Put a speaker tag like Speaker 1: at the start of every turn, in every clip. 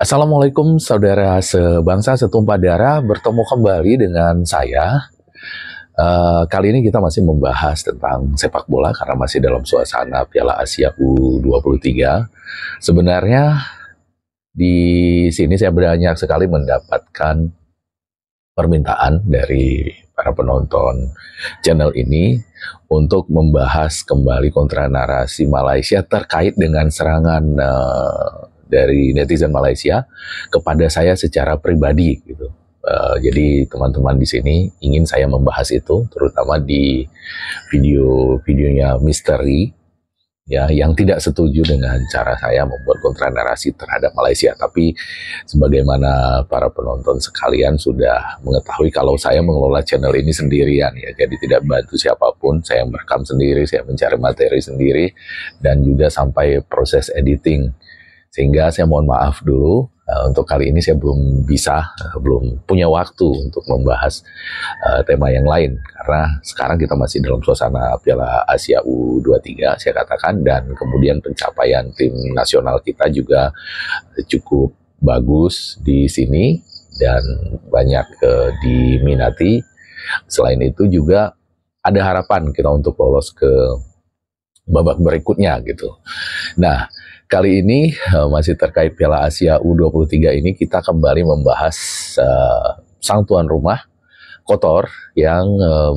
Speaker 1: Assalamualaikum saudara sebangsa setumpah darah, bertemu kembali dengan saya. Kali ini kita masih membahas tentang sepak bola karena masih dalam suasana Piala Asia U23. Sebenarnya di sini saya banyak sekali mendapatkan permintaan dari para penonton channel ini untuk membahas kembali kontra narasi Malaysia terkait dengan serangan dari netizen Malaysia kepada saya secara pribadi gitu. Jadi teman-teman di sini ingin saya membahas itu, terutama di videonya Misteri ya, yang tidak setuju dengan cara saya membuat kontra narasi terhadap Malaysia. Tapi sebagaimana para penonton sekalian sudah mengetahui kalau saya mengelola channel ini sendirian ya, jadi tidak bantu siapapun. Saya merekam sendiri, saya mencari materi sendiri, dan juga sampai proses editing. Sehingga saya mohon maaf dulu, untuk kali ini saya belum punya waktu untuk membahas tema yang lain. Karena sekarang kita masih dalam suasana Piala Asia U23, saya katakan, dan kemudian pencapaian tim nasional kita juga cukup bagus di sini dan banyak diminati. Selain itu juga ada harapan kita untuk lolos ke babak berikutnya gitu. Nah, kali ini masih terkait Piala Asia U23 ini, kita kembali membahas sang tuan rumah Qatar yang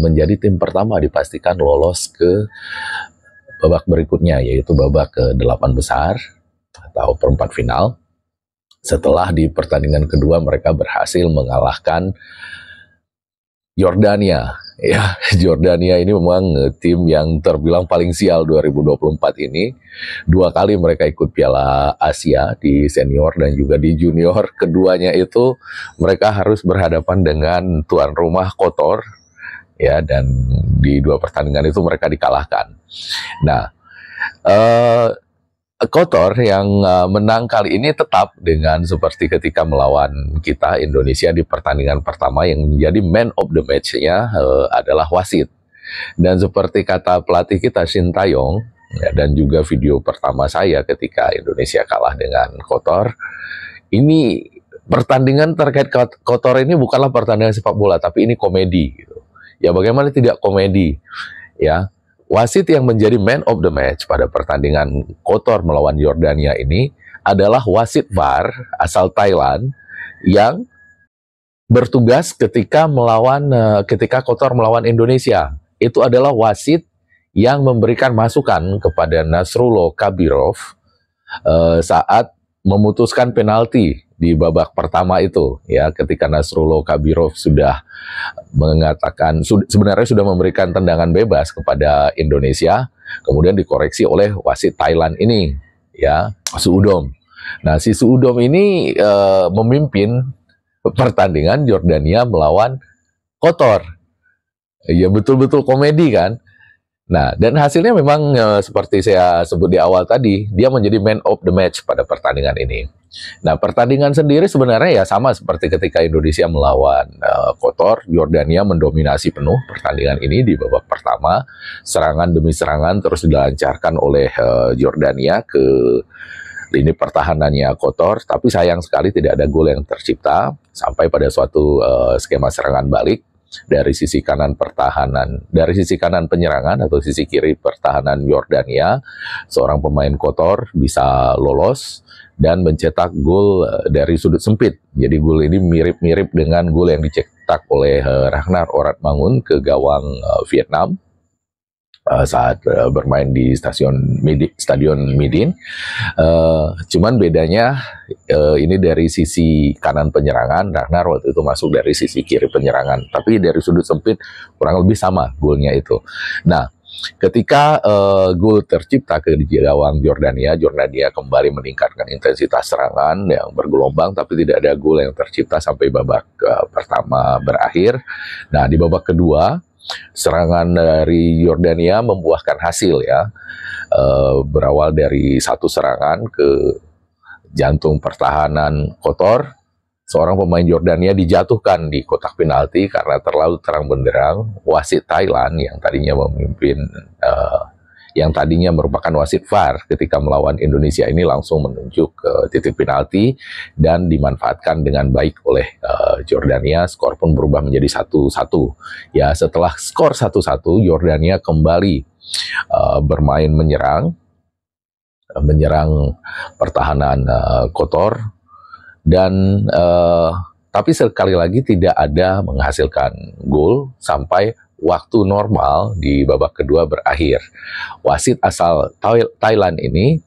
Speaker 1: menjadi tim pertama dipastikan lolos ke babak berikutnya, yaitu babak ke-8 besar atau perempat final. Setelah di pertandingan kedua mereka berhasil mengalahkan Yordania. Ya, Yordania ini memang tim yang terbilang paling sial 2024 ini. 2 kali mereka ikut Piala Asia di senior dan juga di junior. Keduanya itu mereka harus berhadapan dengan tuan rumah Qatar ya, dan di 2 pertandingan itu mereka dikalahkan. Nah, Qatar yang menang kali ini tetap dengan seperti ketika melawan kita Indonesia di pertandingan pertama, yang menjadi man of the match-nya adalah wasit. Dan seperti kata pelatih kita Shin Taeyong ya, dan juga video pertama saya ketika Indonesia kalah dengan Qatar, ini pertandingan terkait Qatar ini bukanlah pertandingan sepak bola, tapi ini komedi gitu. Ya, bagaimana tidak komedi ya. Wasit yang menjadi man of the match pada pertandingan Qatar melawan Yordania ini adalah wasit VAR asal Thailand yang bertugas ketika Qatar melawan Indonesia. Itu adalah wasit yang memberikan masukan kepada Nasrullah Kabirov saat memutuskan penalti di babak pertama itu ya, ketika Nasrullah Kabirov sudah mengatakan sebenarnya sudah memberikan tendangan bebas kepada Indonesia, kemudian dikoreksi oleh wasit Thailand ini ya, Suudom. Nah, si Suudom ini memimpin pertandingan Yordania melawan Qatar. Ya, betul-betul komedi kan. Nah, dan hasilnya memang seperti saya sebut di awal tadi, dia menjadi man of the match pada pertandingan ini. Nah, pertandingan sendiri sebenarnya ya sama seperti ketika Indonesia melawan Qatar. Yordania mendominasi penuh pertandingan ini di babak pertama. Serangan demi serangan terus dilancarkan oleh Yordania ke lini pertahanannya Qatar, tapi sayang sekali tidak ada gol yang tercipta sampai pada suatu skema serangan balik. Dari sisi kanan penyerangan atau sisi kiri pertahanan Yordania, seorang pemain Qatar bisa lolos dan mencetak gol dari sudut sempit. Jadi gol ini mirip-mirip dengan gol yang dicetak oleh Ragnar Oratmangun ke gawang Vietnam saat bermain di Stadion Midin. Cuman bedanya ini dari sisi kanan penyerangan, Ragnar waktu itu masuk dari sisi kiri penyerangan, tapi dari sudut sempit kurang lebih sama golnya itu. Nah, ketika gol tercipta ke gawang Yordania kembali meningkatkan intensitas serangan yang bergelombang, tapi tidak ada gol yang tercipta sampai babak pertama berakhir. Nah, di babak kedua serangan dari Yordania membuahkan hasil ya, berawal dari satu serangan ke jantung pertahanan Qatar. Seorang pemain Yordania dijatuhkan di kotak penalti karena terlalu terang benderang wasit Thailand yang tadinya memimpin yang tadinya merupakan wasit VAR ketika melawan Indonesia ini langsung menunjuk ke titik penalti dan dimanfaatkan dengan baik oleh Jordania. Skor pun berubah menjadi 1-1. Ya, setelah skor 1-1, Jordania kembali bermain menyerang pertahanan kotor, dan tapi sekali lagi tidak ada menghasilkan gol sampai waktu normal di babak kedua berakhir. Wasit asal Thailand ini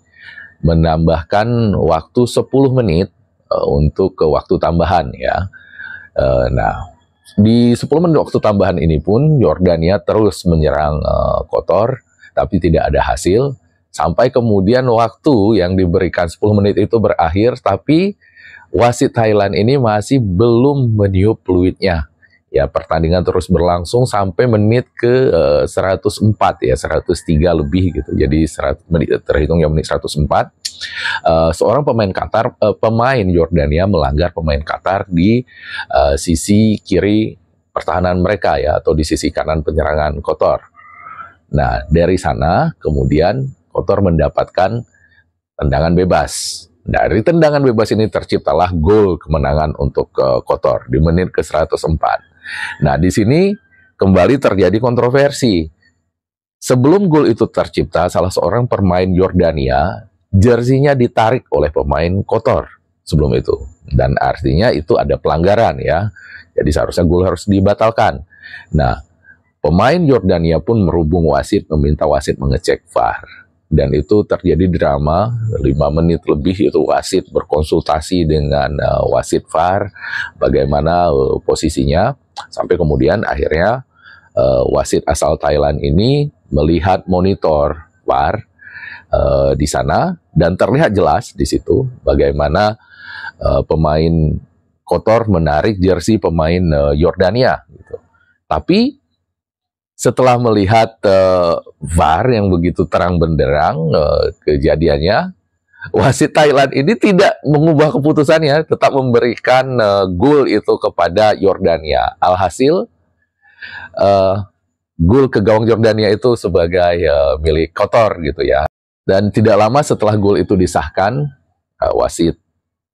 Speaker 1: menambahkan waktu 10 menit untuk ke waktu tambahan ya. Nah, di 10 menit waktu tambahan ini pun Jordania terus menyerang kotor, tapi tidak ada hasil. Sampai kemudian waktu yang diberikan 10 menit itu berakhir, tapi wasit Thailand ini masih belum meniup peluitnya. Ya, pertandingan terus berlangsung sampai menit ke 104 ya, 103 lebih gitu. Jadi terhitungnya menit 104. Seorang pemain Jordania melanggar pemain Qatar di sisi kiri pertahanan mereka ya, atau di sisi kanan penyerangan kotor. Nah, dari sana kemudian kotor mendapatkan tendangan bebas. Dari tendangan bebas ini terciptalah gol kemenangan untuk kotor di menit ke 104. Nah, di sini kembali terjadi kontroversi. Sebelum gol itu tercipta, salah seorang pemain Jordania, jersinya ditarik oleh pemain kotor sebelum itu. Dan artinya itu ada pelanggaran ya. Jadi seharusnya gol harus dibatalkan. Nah, pemain Jordania pun merubung wasit, meminta wasit mengecek VAR. Dan itu terjadi drama 5 menit lebih, itu wasit berkonsultasi dengan wasit VAR bagaimana posisinya, sampai kemudian akhirnya wasit asal Thailand ini melihat monitor VAR di sana dan terlihat jelas di situ bagaimana pemain kotor menarik jersey pemain Jordania gitu. Tapi setelah melihat VAR yang begitu terang benderang kejadiannya, wasit Thailand ini tidak mengubah keputusannya, tetap memberikan gol itu kepada Jordania. Alhasil, gol ke gawang Jordania itu sebagai milik kotor gitu ya. Dan tidak lama setelah gol itu disahkan, wasit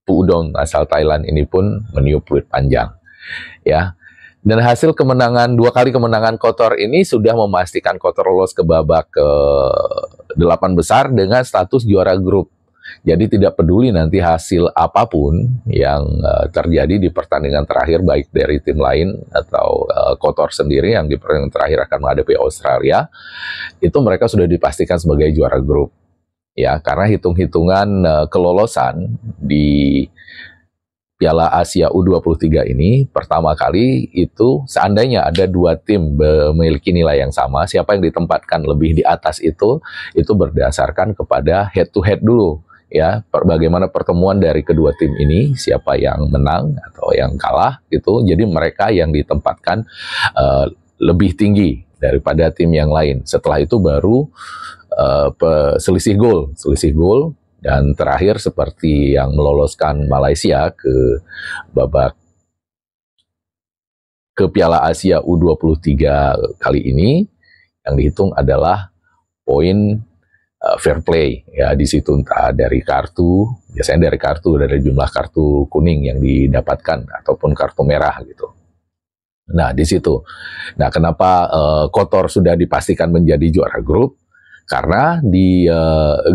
Speaker 1: Pudong asal Thailand ini pun meniup peluit panjang. Ya. Dan hasil kemenangan, 2 kali kemenangan kotor ini sudah memastikan kotor lolos ke babak ke-8 besar dengan status juara grup. Jadi tidak peduli nanti hasil apapun yang terjadi di pertandingan terakhir, baik dari tim lain atau kotor sendiri yang di pertandingan terakhir akan menghadapi Australia, itu mereka sudah dipastikan sebagai juara grup. Ya, karena hitung-hitungan kelolosan di Piala Asia U23 ini pertama kali itu seandainya ada 2 tim memiliki nilai yang sama, siapa yang ditempatkan lebih di atas itu berdasarkan kepada head to head dulu ya, bagaimana pertemuan dari kedua tim ini, siapa yang menang atau yang kalah gitu. Jadi mereka yang ditempatkan lebih tinggi daripada tim yang lain. Setelah itu baru selisih gol. Dan terakhir seperti yang meloloskan Malaysia ke babak ke Piala Asia U23 kali ini, yang dihitung adalah poin fair play ya, di situ entah dari kartu, biasanya dari jumlah kartu kuning yang didapatkan ataupun kartu merah gitu. Nah, di situ. Nah, kenapa kotor sudah dipastikan menjadi juara grup? Karena di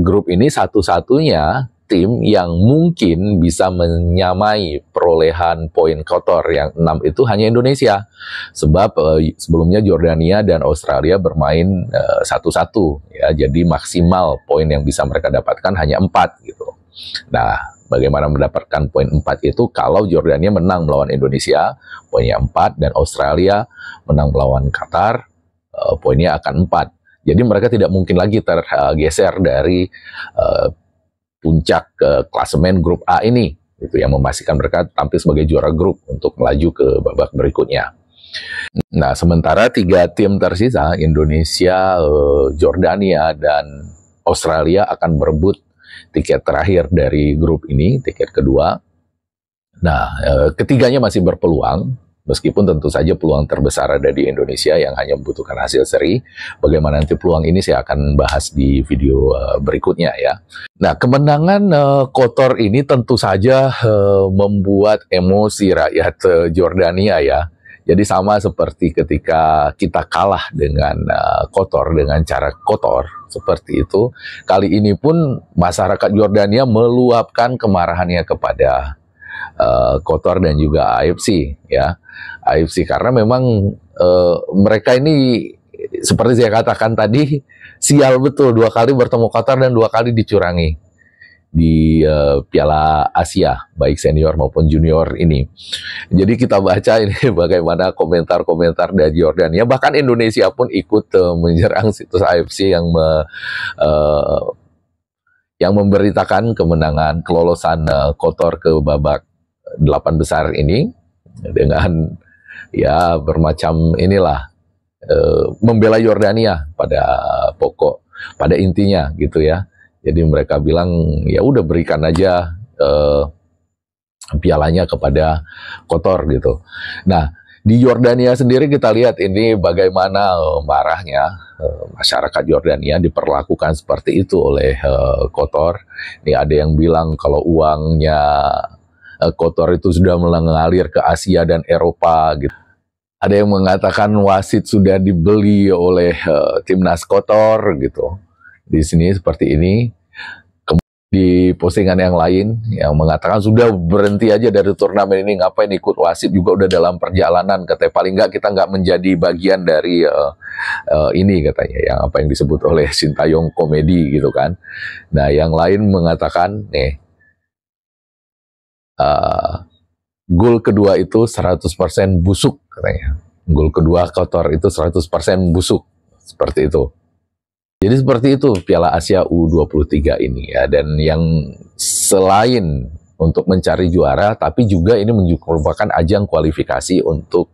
Speaker 1: grup ini satu-satunya tim yang mungkin bisa menyamai perolehan poin kotor yang 6 itu hanya Indonesia. Sebab sebelumnya Jordania dan Australia bermain 1-1 ya, jadi maksimal poin yang bisa mereka dapatkan hanya 4 gitu. Nah, bagaimana mendapatkan poin 4 itu kalau Jordania menang melawan Indonesia, poinnya 4, dan Australia menang melawan Qatar, poinnya akan 4. Jadi mereka tidak mungkin lagi tergeser dari puncak klasemen grup A ini, itu yang memastikan mereka tampil sebagai juara grup untuk melaju ke babak berikutnya. Nah, sementara 3 tim tersisa, Indonesia, Jordania, dan Australia akan berebut tiket terakhir dari grup ini, tiket kedua. Nah, ketiganya masih berpeluang Meskipun tentu saja peluang terbesar ada di Indonesia yang hanya membutuhkan hasil seri. Bagaimana nanti peluang ini saya akan bahas di video berikutnya ya. Nah, kemenangan Kotor ini tentu saja membuat emosi rakyat Jordania ya. Jadi sama seperti ketika kita kalah dengan Kotor dengan cara kotor seperti itu. Kali ini pun masyarakat Jordania meluapkan kemarahannya kepada Kotor dan juga AFC ya. AFC karena memang mereka ini seperti saya katakan tadi sial betul, 2 kali bertemu Qatar dan 2 kali dicurangi di Piala Asia baik senior maupun junior ini. Jadi kita baca ini bagaimana komentar-komentar dari Jordania, bahkan Indonesia pun ikut menyerang situs AFC yang memberitakan kemenangan kelolosan Kotor ke babak 8 besar ini dengan ya bermacam inilah membela Yordania pada intinya gitu ya. Jadi mereka bilang ya udah berikan aja pialanya kepada Kotor gitu. Nah, di Yordania sendiri kita lihat ini bagaimana marahnya masyarakat Yordania diperlakukan seperti itu oleh Kotor. Ini ada yang bilang kalau uangnya Kotor itu sudah mengalir ke Asia dan Eropa gitu. Ada yang mengatakan wasit sudah dibeli oleh timnas Kotor gitu. Di sini seperti ini. Di postingan yang lain yang mengatakan sudah berhenti aja dari turnamen ini, ngapain ikut, wasit juga udah dalam perjalanan, katanya paling nggak kita nggak menjadi bagian dari ini katanya, yang apa yang disebut oleh Sintayong komedi gitu kan. Nah yang lain mengatakan nih gol kedua itu 100% busuk katanya, gol kedua Kotor itu 100% busuk seperti itu. Jadi seperti itu Piala Asia U23 ini ya, dan yang selain untuk mencari juara, tapi juga ini merupakan ajang kualifikasi untuk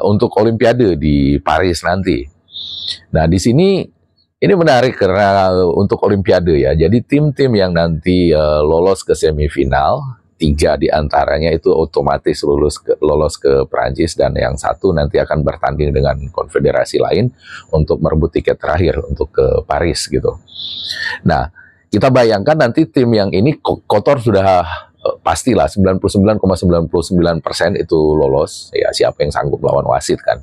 Speaker 1: untuk Olimpiade di Paris nanti. Nah di sini ini menarik karena untuk Olimpiade ya, jadi tim-tim yang nanti lolos ke semifinal 3 diantaranya itu otomatis lolos ke Prancis, dan yang 1 nanti akan bertanding dengan konfederasi lain untuk merebut tiket terakhir untuk ke Paris gitu. Nah, kita bayangkan nanti tim yang ini Kotor sudah pastilah 99,99% itu lolos ya, siapa yang sanggup melawan wasit kan.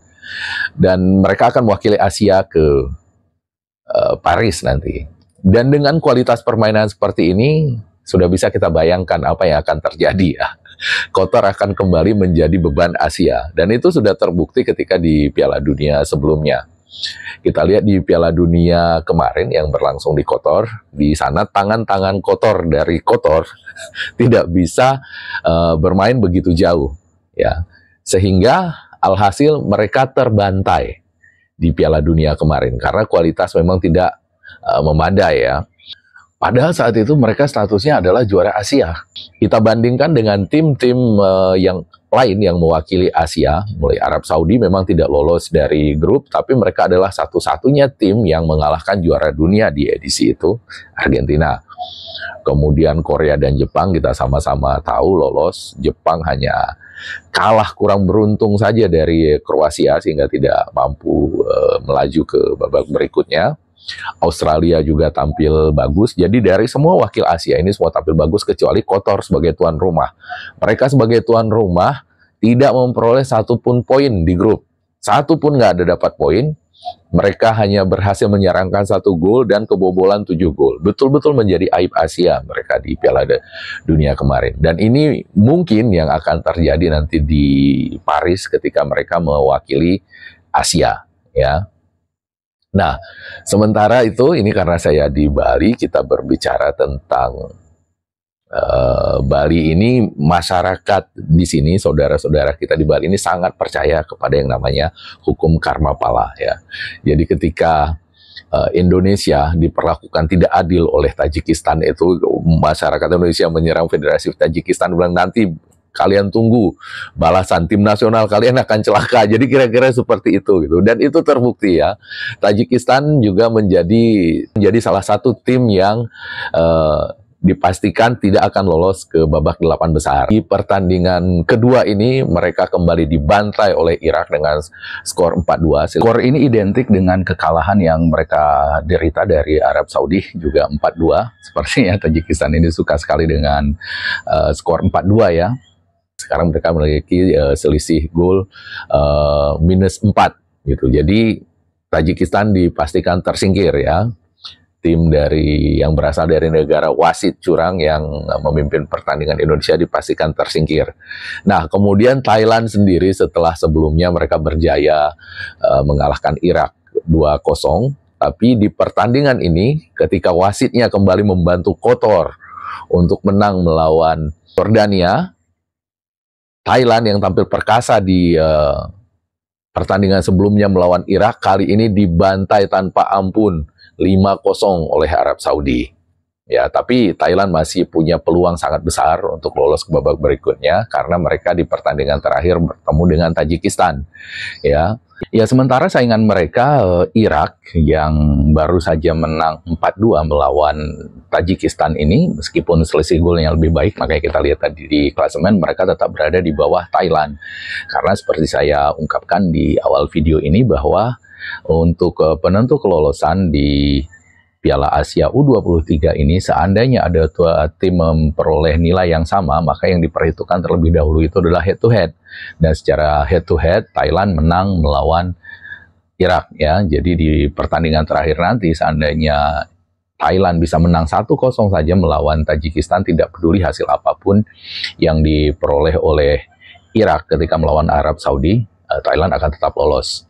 Speaker 1: Dan mereka akan mewakili Asia ke Paris nanti. Dan dengan kualitas permainan seperti ini sudah bisa kita bayangkan apa yang akan terjadi ya. Kotor akan kembali menjadi beban Asia. Dan itu sudah terbukti ketika di Piala Dunia sebelumnya. Kita lihat di Piala Dunia kemarin yang berlangsung di Kotor. Di sana tangan-tangan kotor dari Kotor tidak bisa bermain begitu jauh. Ya. Sehingga alhasil mereka terbantai di Piala Dunia kemarin. Karena kualitas memang tidak memadai ya. Padahal saat itu mereka statusnya adalah juara Asia. Kita bandingkan dengan tim-tim yang lain yang mewakili Asia, mulai Arab Saudi memang tidak lolos dari grup, tapi mereka adalah satu-satunya tim yang mengalahkan juara dunia di edisi itu, Argentina. Kemudian Korea dan Jepang kita sama-sama tahu lolos. Jepang hanya kalah kurang beruntung saja dari Kroasia sehingga tidak mampu melaju ke babak berikutnya. Australia juga tampil bagus. Jadi dari semua wakil Asia ini semua tampil bagus kecuali Kotor sebagai tuan rumah. Mereka sebagai tuan rumah tidak memperoleh 1 pun poin di grup. 1 pun nggak ada dapat poin. Mereka hanya berhasil menyerangkan 1 gol dan kebobolan 7 gol. Betul-betul menjadi aib Asia mereka di Piala Dunia kemarin. Dan ini mungkin yang akan terjadi nanti di Paris ketika mereka mewakili Asia ya. Nah, sementara itu ini karena saya di Bali, kita berbicara tentang Bali ini, masyarakat di sini, saudara-saudara kita di Bali ini sangat percaya kepada yang namanya hukum karma pala ya. Jadi ketika Indonesia diperlakukan tidak adil oleh Tajikistan, itu masyarakat Indonesia menyerang Federasi Tajikistan, bilang nanti kalian tunggu balasan, tim nasional kalian akan celaka. Jadi kira-kira seperti itu gitu. Dan itu terbukti ya. Tajikistan juga menjadi salah satu tim yang dipastikan tidak akan lolos ke babak 8 besar. Di pertandingan kedua ini mereka kembali dibantai oleh Irak dengan skor 4-2. Skor ini identik dengan kekalahan yang mereka derita dari Arab Saudi juga 4-2. Sepertinya Tajikistan ini suka sekali dengan skor 4-2 ya. Sekarang mereka memiliki selisih gol -4 gitu. Jadi Tajikistan dipastikan tersingkir ya. Tim yang berasal dari negara wasit curang yang memimpin pertandingan Indonesia dipastikan tersingkir. Nah, kemudian Thailand sendiri setelah sebelumnya mereka berjaya mengalahkan Irak 2-0, tapi di pertandingan ini ketika wasitnya kembali membantu Qatar untuk menang melawan Jordania, Thailand yang tampil perkasa di pertandingan sebelumnya melawan Irak kali ini dibantai tanpa ampun 5-0 oleh Arab Saudi. Ya, tapi Thailand masih punya peluang sangat besar untuk lolos ke babak berikutnya karena mereka di pertandingan terakhir bertemu dengan Tajikistan. Ya, sementara saingan mereka Irak yang baru saja menang 4-2 melawan Tajikistan ini, meskipun selisih golnya lebih baik, makanya kita lihat tadi di klasemen mereka tetap berada di bawah Thailand. Karena seperti saya ungkapkan di awal video ini bahwa untuk penentu kelolosan di Piala Asia U23 ini, seandainya ada dua tim memperoleh nilai yang sama, maka yang diperhitungkan terlebih dahulu itu adalah head to head. Dan secara head to head, Thailand menang melawan Irak ya. Jadi di pertandingan terakhir nanti, seandainya Thailand bisa menang 1-0 saja melawan Tajikistan, tidak peduli hasil apapun yang diperoleh oleh Irak ketika melawan Arab Saudi, Thailand akan tetap lolos.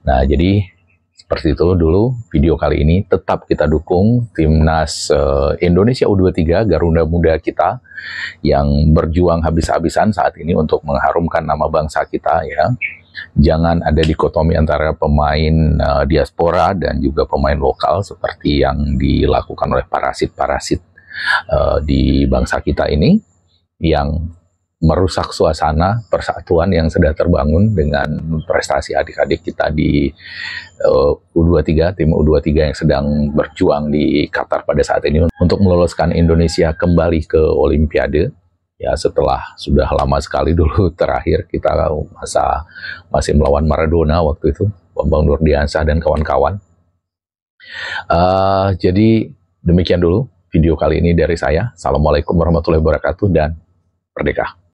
Speaker 1: Nah, jadi seperti itu dulu video kali ini. Tetap kita dukung timnas Indonesia U23 Garuda Muda kita yang berjuang habis-habisan saat ini untuk mengharumkan nama bangsa kita ya. Jangan ada dikotomi antara pemain diaspora dan juga pemain lokal seperti yang dilakukan oleh parasit-parasit di bangsa kita ini yang merusak suasana persatuan yang sedang terbangun dengan prestasi adik-adik kita di U23, tim U23 yang sedang berjuang di Qatar pada saat ini untuk meloloskan Indonesia kembali ke Olimpiade. Ya, setelah sudah lama sekali dulu terakhir kita masih melawan Maradona waktu itu, Bambang Nurdiansyah dan kawan-kawan. Jadi demikian dulu video kali ini dari saya. Assalamualaikum warahmatullahi wabarakatuh dan merdeka.